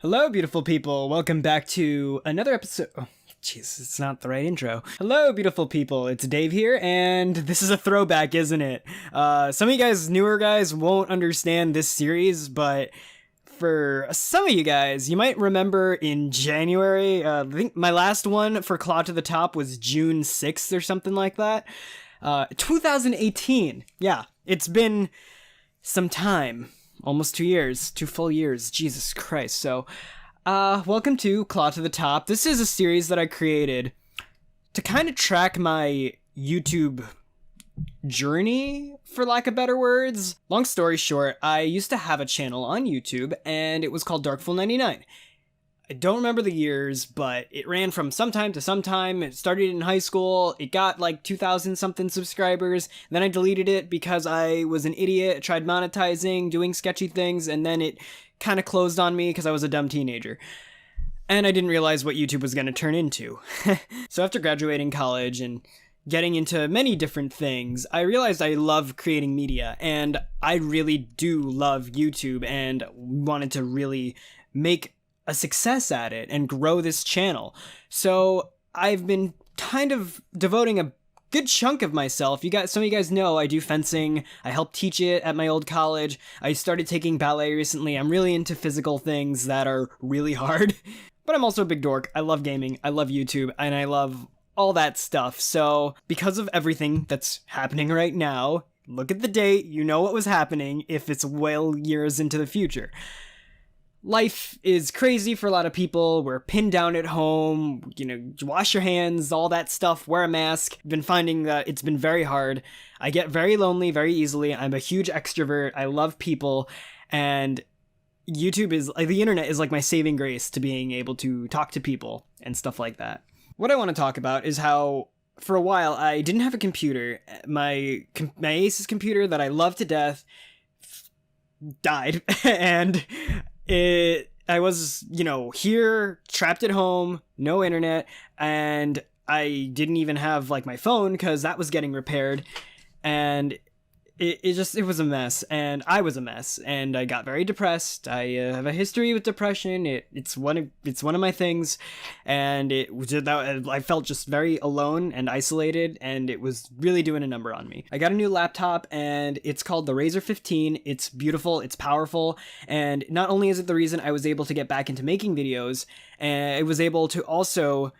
Hello, beautiful people. Welcome back to another episode. Oh, jeez, it's not the right intro. Hello, beautiful people. It's Dave here, and this is a throwback, isn't it? Some of you guys, newer guys, won't understand this series, but for some of you guys, you might remember in January, I think my last one for Claw to the Top was June 6th or something like that. 2018. Yeah, it's been some time. Almost 2 years, 2 full years, Jesus Christ. So, welcome to Claw to the Top. This is a series that I created to kind of track my YouTube journey, for lack of better words. Long story short, I used to have a channel on YouTube, and it was called Darkfool99. I don't remember the years, but it ran from sometime to sometime. It started in high school. It got like 2,000 something subscribers. Then I deleted it because I was an idiot. I tried monetizing, doing sketchy things, and then it kind of closed on me because I was a dumb teenager. And I didn't realize what YouTube was going to turn into. So after graduating college and getting into many different things, I realized I love creating media, and I really do love YouTube and wanted to really make a success at it and grow this channel. So I've been kind of devoting a good chunk of myself. Some of you guys know I do fencing. I help teach it at my old college. I started taking ballet recently. I'm really into physical things that are really hard. But I'm also a big dork. I love gaming. I love YouTube, and I love all that stuff. So because of everything that's happening right now, look at the date, you know what was happening if it's well years into the future. Life is crazy for a lot of people. We're pinned down at home, wash your hands, all that stuff, wear a mask. I've been finding that it's been very hard. I get very lonely very easily. I'm a huge extrovert. I love people, and YouTube is like, the internet is like my saving grace to being able to talk to people and stuff like that. What I want to talk about is how for a while I didn't have a computer. My Asus computer that I love to death died, and I was, here, trapped at home, no internet, and I didn't even have, my phone, because that was getting repaired, and it was a mess, and I was a mess, and I got very depressed. I have a history with depression. It's one of my things, and I felt just very alone and isolated, and it was really doing a number on me. I got a new laptop, and it's called the Razer 15. It's beautiful, it's powerful, and not only is it the reason I was able to get back into making videos, I was able to also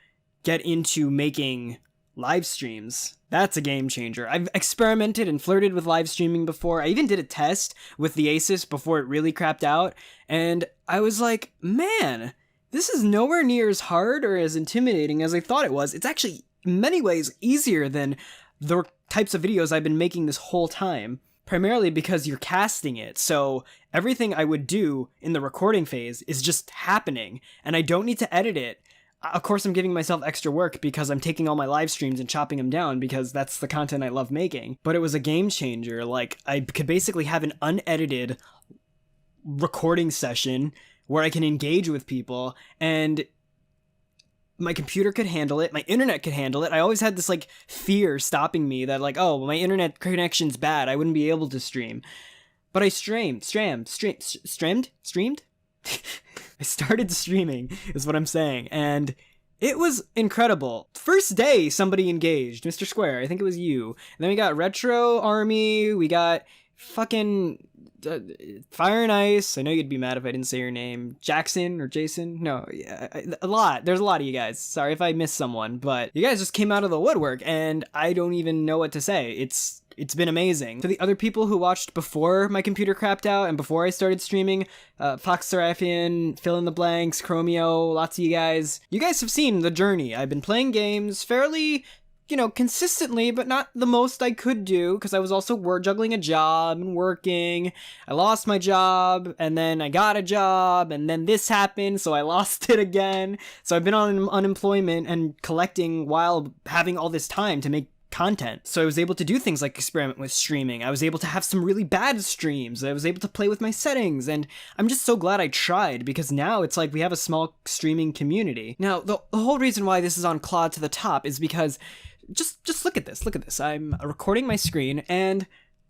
get into making live streams. That's a game changer. I've experimented and flirted with live streaming before. I even did a test with the Asus before it really crapped out, and I was like, man, this is nowhere near as hard or as intimidating as I thought it was. It's actually, in many ways, easier than the types of videos I've been making this whole time, primarily because you're casting it. So everything I would do in the recording phase is just happening, and I don't need to edit it. Of course, I'm giving myself extra work because I'm taking all my live streams and chopping them down because that's the content I love making. But it was a game changer. I could basically have an unedited recording session where I can engage with people, and my computer could handle it. My internet could handle it. I always had this fear stopping me that oh, my internet connection's bad. I wouldn't be able to stream. But I streamed. I started streaming, is what I'm saying, and it was incredible. First day, somebody engaged. Mr. Square, I think it was you. And then we got Retro Army, we got fucking Fire and Ice. I know you'd be mad if I didn't say your name. Jackson or Jason? No, yeah, a lot. There's a lot of you guys. Sorry if I missed someone, but you guys just came out of the woodwork, and I don't even know what to say. It's been amazing. For the other people who watched before my computer crapped out and before I started streaming, Fox Seraphian, Fill in the Blanks, Chromio, lots of you guys have seen the journey. I've been playing games fairly, consistently, but not the most I could do, because I was also juggling a job and working. I lost my job, and then I got a job, and then this happened, so I lost it again. So I've been on unemployment and collecting while having all this time to make content. So I was able to do things like experiment with streaming. I was able to have some really bad streams. I was able to play with my settings, and I'm just so glad I tried, because now it's we have a small streaming community. Now, the whole reason why this is on Claw to the Top is because just look at this. I'm recording my screen, and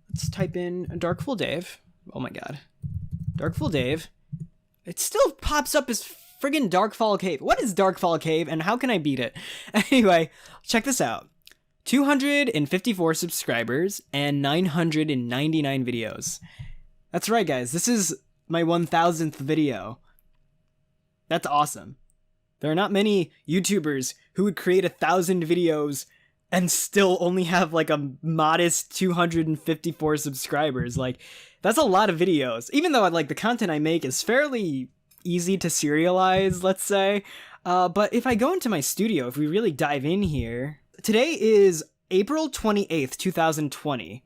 let's type in DarkfoolDave. Oh my god. DarkfoolDave. It still pops up as friggin' Darkfall Cave. What is Darkfall Cave and how can I beat it? Anyway, check this out. 254 subscribers and 999 videos. That's right, guys. This is my 1000th video. That's awesome. There are not many YouTubers who would create 1,000 videos and still only have like a modest 254 subscribers. Like, that's a lot of videos. Even though like the content I make is fairly easy to serialize, let's say. But if I go into my studio, if we really dive in here, today is April 28th, 2020.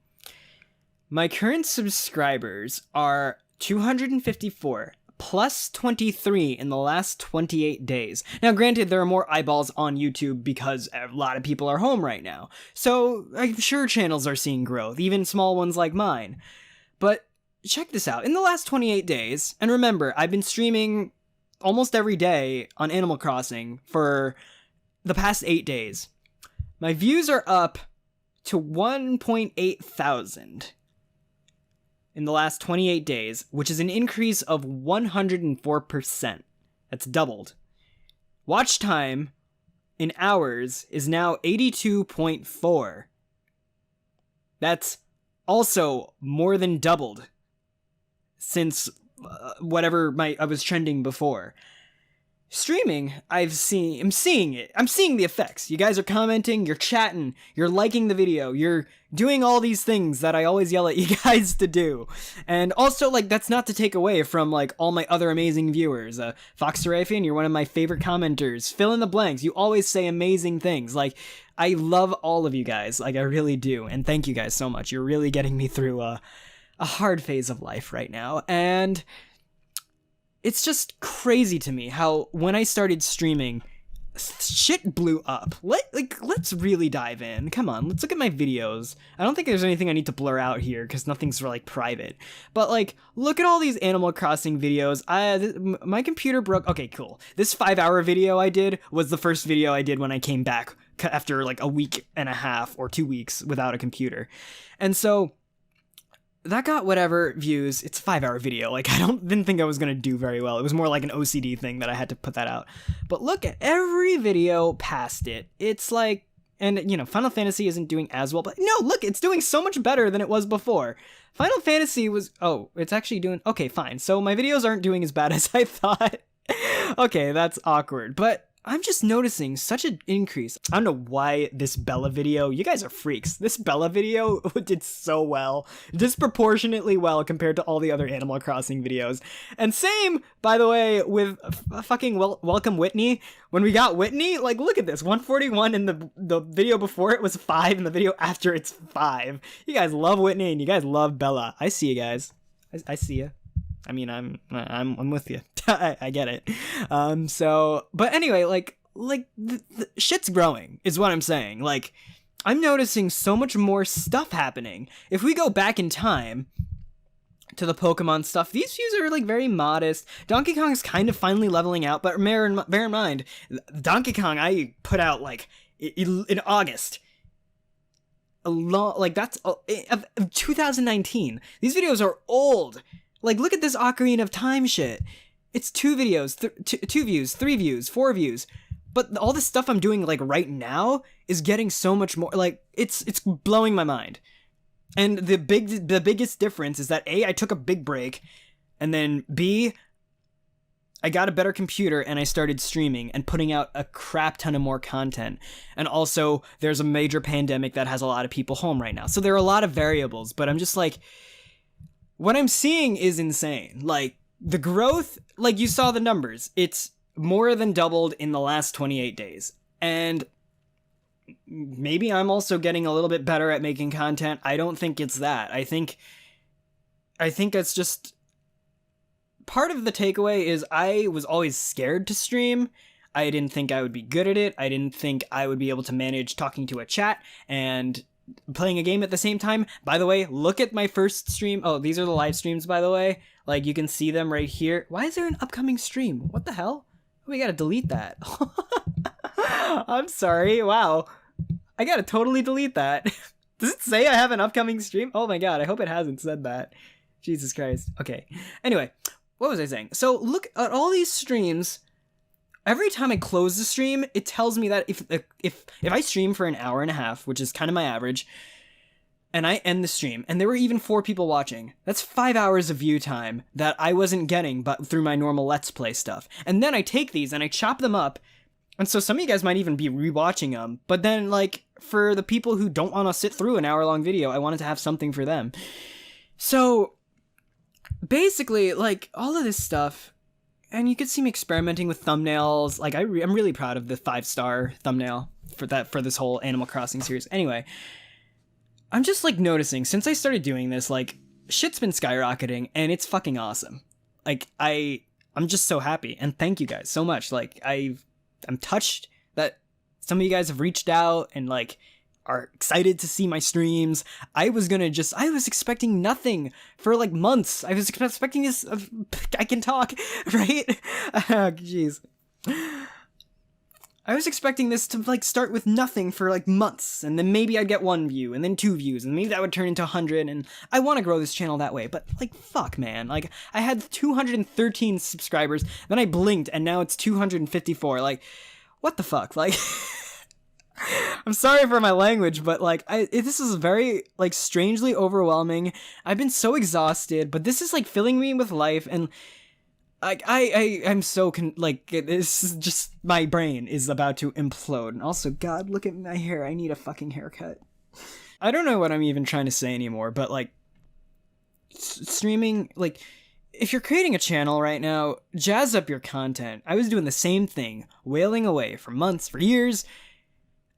My current subscribers are 254. Plus 23 in the last 28 days. Now, granted, there are more eyeballs on YouTube because a lot of people are home right now. So, I'm sure channels are seeing growth, even small ones like mine. But check this out. In the last 28 days, and remember, I've been streaming almost every day on Animal Crossing for the past 8 days. My views are up to 1.8 thousand. In the last 28 days, which is an increase of 104%. That's doubled. Watch time in hours is now 82.4. That's also more than doubled since whatever I was trending before. Streaming, I'm seeing it. I'm seeing the effects. You guys are commenting, you're chatting, you're liking the video, you're doing all these things that I always yell at you guys to do. And also, like, that's not to take away from, like, all my other amazing viewers. Fox Serafian, you're one of my favorite commenters. Fill in the blanks. You always say amazing things. Like, I love all of you guys. Like, I really do. And thank you guys so much. You're really getting me through a hard phase of life right now. And it's just crazy to me how when I started streaming, shit blew up. Let's really dive in. Come on, let's look at my videos. I don't think there's anything I need to blur out here because nothing's like private. But like, look at all these Animal Crossing videos. My computer broke. Okay, cool. This 5-hour video I did was the first video I did when I came back after like a week and a half or 2 weeks without a computer. And so that got whatever views. It's a 5-hour video. Like, didn't think I was gonna do very well. It was more like an OCD thing that I had to put that out. But look at every video past it. It's like, and you know, Final Fantasy isn't doing as well, but no, look, it's doing so much better than it was before. Final Fantasy was, it's actually doing, okay, fine. So my videos aren't doing as bad as I thought. Okay, that's awkward, but I'm just noticing such an increase. I don't know why this Bella video, you guys are freaks. This Bella video did so well, disproportionately well compared to all the other Animal Crossing videos. And same, by the way, with fucking Welcome Whitney. When we got Whitney, like, look at this, 141 in the video before it was 5, and the video after it's 5. You guys love Whitney and you guys love Bella. I see you guys. I see you. I mean, I'm with you. I get it. But anyway, like the shit's growing is what I'm saying. Like, I'm noticing so much more stuff happening. If we go back in time to the Pokemon stuff, these views are like very modest. Donkey Kong is kind of finally leveling out, but bear in mind, Donkey Kong I put out like in August. That's 2019. These videos are old. Like, look at this Ocarina of Time shit. It's 2 videos, 2 views, 3 views, 4 views. But all the stuff I'm doing, like, right now is getting so much more. Like, it's blowing my mind. And the biggest difference is that A, I took a big break, and then B, I got a better computer and I started streaming and putting out a crap ton of more content. And also, there's a major pandemic that has a lot of people home right now. So there are a lot of variables, but I'm just like, what I'm seeing is insane. Like, the growth, like, you saw the numbers. It's more than doubled in the last 28 days. And maybe I'm also getting a little bit better at making content. I don't think it's that. I think it's just, part of the takeaway is I was always scared to stream. I didn't think I would be good at it. I didn't think I would be able to manage talking to a chat and playing a game at the same time. By the way, look at my first stream. Oh, these are the live streams, by the way. Like, you can see them right here. Why is there an upcoming stream? What the hell? We gotta delete that. I'm sorry. Wow. I gotta totally delete that. Does it say I have an upcoming stream? Oh my god, I hope it hasn't said that. Jesus Christ. Okay. Anyway, what was I saying? So look at all these streams. Every time I close the stream, it tells me that if I stream for an hour and a half, which is kind of my average, and I end the stream, and there were even 4 people watching, that's 5 hours of view time that I wasn't getting but through my normal Let's Play stuff. And then I take these and I chop them up, and so some of you guys might even be rewatching them, but then, like, for the people who don't want to sit through an hour-long video, I wanted to have something for them. So, basically, like, all of this stuff, and you could see me experimenting with thumbnails, like, I'm really proud of the 5-star thumbnail for this whole Animal Crossing series. Anyway, I'm just, like, noticing, since I started doing this, like, shit's been skyrocketing, and it's fucking awesome. Like, I'm just so happy, and thank you guys so much. Like, I'm touched that some of you guys have reached out and, like, are excited to see my streams. I was expecting nothing for, like, months. I was expecting this, I can talk, right? Jeez. I was expecting this to, like, start with nothing for, like, months, and then maybe I'd get 1 view, and then 2 views, and maybe that would turn into 100, and I want to grow this channel that way, but, like, fuck, man. Like, I had 213 subscribers, then I blinked, and now it's 254, like, what the fuck? Like, I'm sorry for my language, but, like, this is very, like, strangely overwhelming. I've been so exhausted, but this is, like, filling me with life, and I'm so this is just, my brain is about to implode. And also, God, look at my hair. I need a fucking haircut. I don't know what I'm even trying to say anymore, but, like, streaming, like, if you're creating a channel right now, jazz up your content. I was doing the same thing, wailing away for months, for years,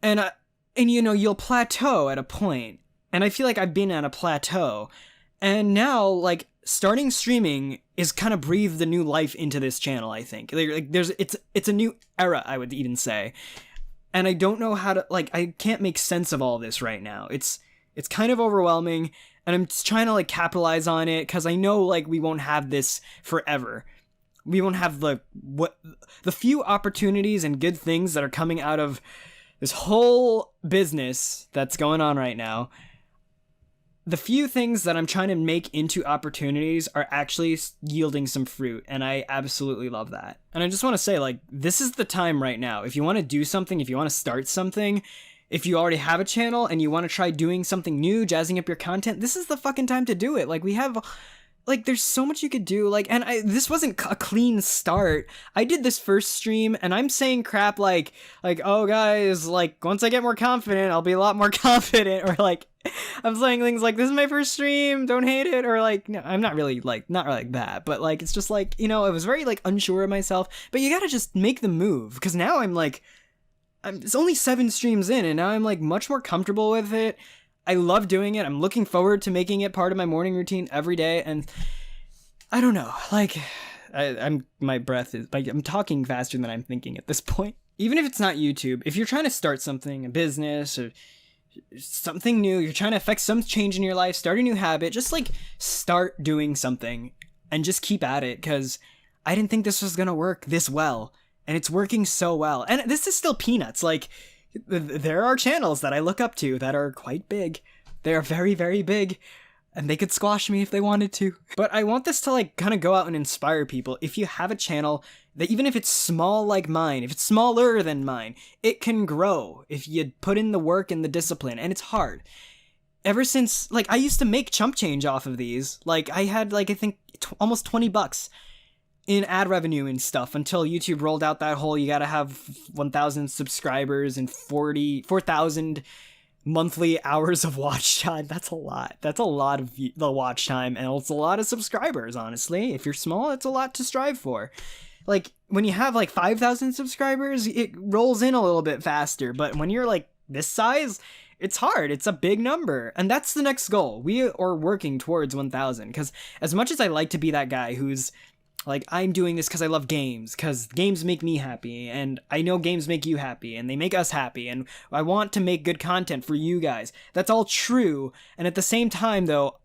and you know, you'll plateau at a point, and I feel like I've been at a plateau, and now, like, starting streaming is kind of breathed a new life into this channel, I think. Like, it's a new era, I would even say. And I don't know how to, like, I can't make sense of all this right now. It's kind of overwhelming, and I'm just trying to, like, capitalize on it, because I know, like, we won't have this forever. We won't have the few opportunities and good things that are coming out of this whole business that's going on right now. The few things that I'm trying to make into opportunities are actually yielding some fruit, and I absolutely love that. And I just want to say, like, this is the time right now. If you want to do something, if you want to start something, if you already have a channel and you want to try doing something new, jazzing up your content, this is the fucking time to do it. Like, we have, like, there's so much you could do. Like, and this wasn't a clean start. I did this first stream, and I'm saying crap like, oh, guys, like, once I get more confident, I'll be a lot more confident, or, like, I'm saying things like, this is my first stream, don't hate it, or, like, no, I'm not really like that, but, like, it's just, like, you know, I was very, like, unsure of myself, but you gotta just make the move, because now it's only 7 streams in, and now I'm, like, much more comfortable with it. I love doing it. I'm looking forward to making it part of my morning routine every day, and I don't know, like, my breath is, like, I'm talking faster than I'm thinking at this point. Even if it's not YouTube, if you're trying to start something, a business, or something new, you're trying to affect some change in your life, start a new habit, just, like, start doing something and just keep at it, because I didn't think this was gonna work this well, and it's working so well. And this is still peanuts. Like, there are channels that I look up to that are quite big. They are very, very big, and they could squash me if they wanted to. But I want this to, like, kind of go out and inspire people. If you have a channel that, even if it's small like mine, if it's smaller than mine, it can grow if you put in the work and the discipline, and it's hard. Ever since, like, I used to make chump change off of these. Like, I had, like, I think almost $20 in ad revenue and stuff until YouTube rolled out that whole, you gotta have 1,000 subscribers and 4,000 monthly hours of watch time. That's a lot. That's a lot of the watch time, and it's a lot of subscribers, honestly. If you're small, it's a lot to strive for. Like, when you have, like, 5,000 subscribers, it rolls in a little bit faster, but when you're, like, this size, it's hard. It's a big number, and that's the next goal. We are working towards 1,000, because as much as I like to be that guy who's like, I'm doing this because I love games, because games make me happy, and I know games make you happy, and they make us happy, and I want to make good content for you guys. That's all true, and at the same time, though,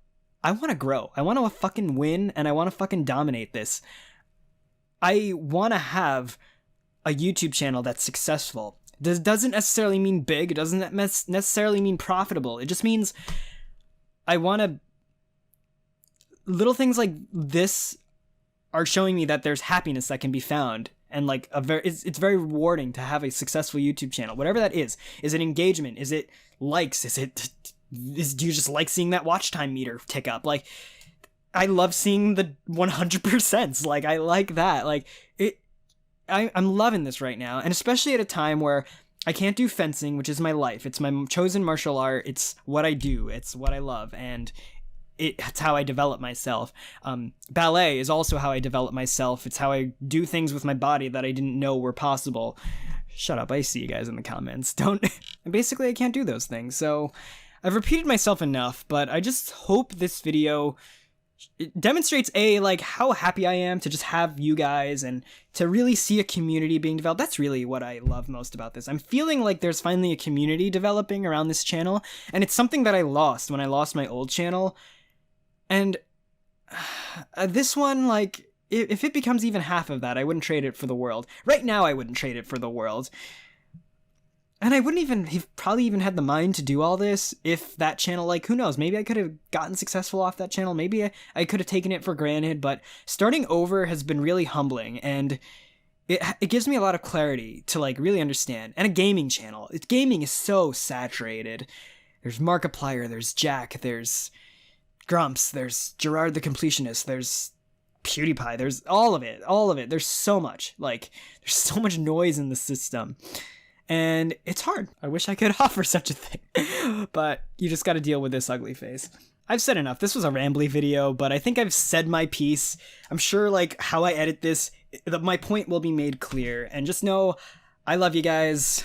I want to grow. I want to fucking win, and I want to fucking dominate this. I want to have a YouTube channel that's successful. This doesn't necessarily mean big. It doesn't necessarily mean profitable. It just means I want to... Little things like this are showing me that there's happiness that can be found. And like it's very rewarding to have a successful YouTube channel, whatever that is. Is it engagement? Is it likes? Do you just like seeing that watch time meter tick up? Like, I love seeing the 100%. Like, I like that. Like, I'm loving this right now. And especially at a time where I can't do fencing, which is my life. It's my chosen martial art. It's what I do. It's what I love. And it's how I develop myself. Ballet is also how I develop myself. It's how I do things with my body that I didn't know were possible. Shut up. I see you guys in the comments. And basically I can't do those things. So I've repeated myself enough, but I just hope this video demonstrates like how happy I am to just have you guys and to really see a community being developed. That's really what I love most about this. I'm feeling like there's finally a community developing around this channel, and it's something that I lost when I lost my old channel. And this one, like, if it becomes even half of that, I wouldn't trade it for the world. Right now, I wouldn't trade it for the world. And I wouldn't even have probably even had the mind to do all this if that channel, like, who knows, maybe I could have gotten successful off that channel. Maybe I could have taken it for granted, but starting over has been really humbling, and it gives me a lot of clarity to, like, really understand. And a gaming channel. Gaming is so saturated. There's Markiplier, there's Jack, there's Grumps, there's Gerard the Completionist, there's PewDiePie, there's all of it. There's so much. Like, there's so much noise in the system. And it's hard. I wish I could offer such a thing. But you just gotta deal with this ugly face. I've said enough. This was a rambly video, but I think I've said my piece. I'm sure, like, how I edit this, my point will be made clear. And just know, I love you guys.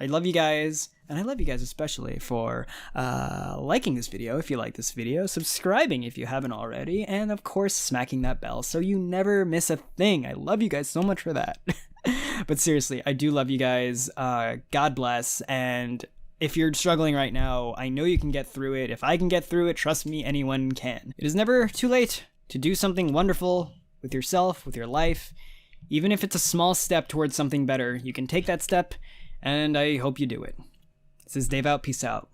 I love you guys. And I love you guys especially for liking this video if you like this video, subscribing if you haven't already, and of course smacking that bell so you never miss a thing. I love you guys so much for that. But seriously, I do love you guys. God bless. And if you're struggling right now, I know you can get through it. If I can get through it, trust me, anyone can. It is never too late to do something wonderful with yourself, with your life. Even if it's a small step towards something better, you can take that step, and I hope you do it. This is Dave out. Peace out.